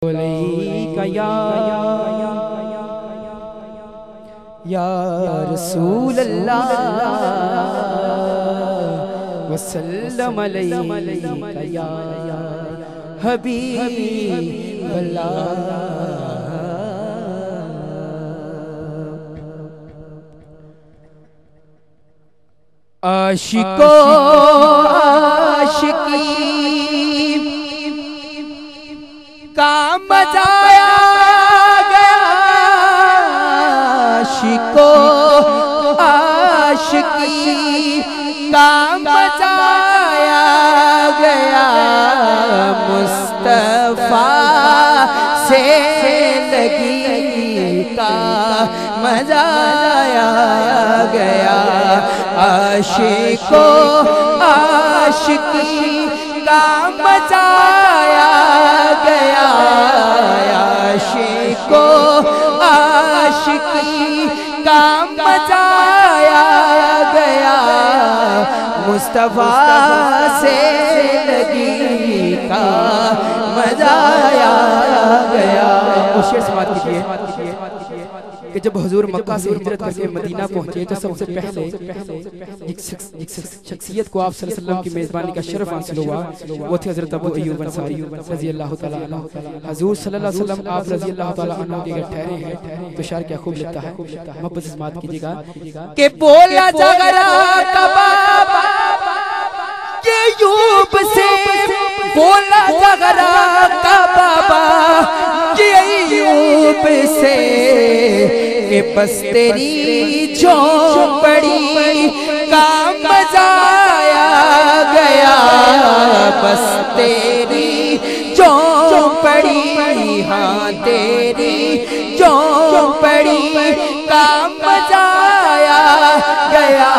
علیک یا رسول اللہ وسلم علیک یا حبیب اللہ۔ عاشقو عاشقی کا مزہ آ گیا، عاشقو عاشقی کا مزہ آ گیا، مصطفیٰ سے لگی کا مزہ آ گیا، عاشقو عاشقی کا مزہ آ گیا، عاشقو عاشقی کا مزہ آ گیا، مصطفیٰ سے لگی کا مزہ آ گیا۔ وہ شعر سماعت کیجئے کہ جب حضور مکہ سے ہجرت کر کے مدینہ پہنچے تو سب سے پہلے ایک شخصیت کو آپ صلی اللہ علیہ وسلم کی میزبانی کا شرف حاصل ہوا، وہ تھے حضرت ابو ایوب انصاری رضی اللہ تعالیٰ عنہ۔ حضور صلی اللہ علیہ وسلم آپ رضی اللہ تعالیٰ عنہ کے اگر ٹھہرے ہیں تو شعر کیا خوب لکھتا ہے، محبت سے سماعت کیجئے گا کہ بولا جگرا کبابا کہ ایوب سے، بولا جگرا کبابا کہ ایوب سے، کہ بس تیری جھونپڑی کا مزہ آ گیا، بس تیری جھونپڑی، ہاں تیری جھونپڑی کا مزہ آ گیا،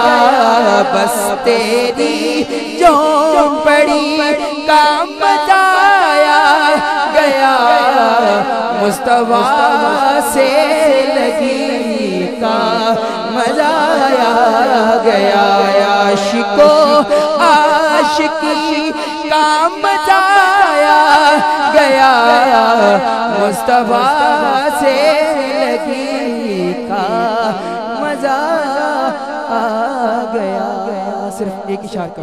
بس تیری جھونپڑی کا مزہ آ گیا، مصطفیٰ سے لگی کا مزہ آ گیا، عاشقو عاشقی کا مزہ آ گیا، مصطفیٰ سے لگی کا مزہ آ گیا۔ صرف ایک اشارہ کا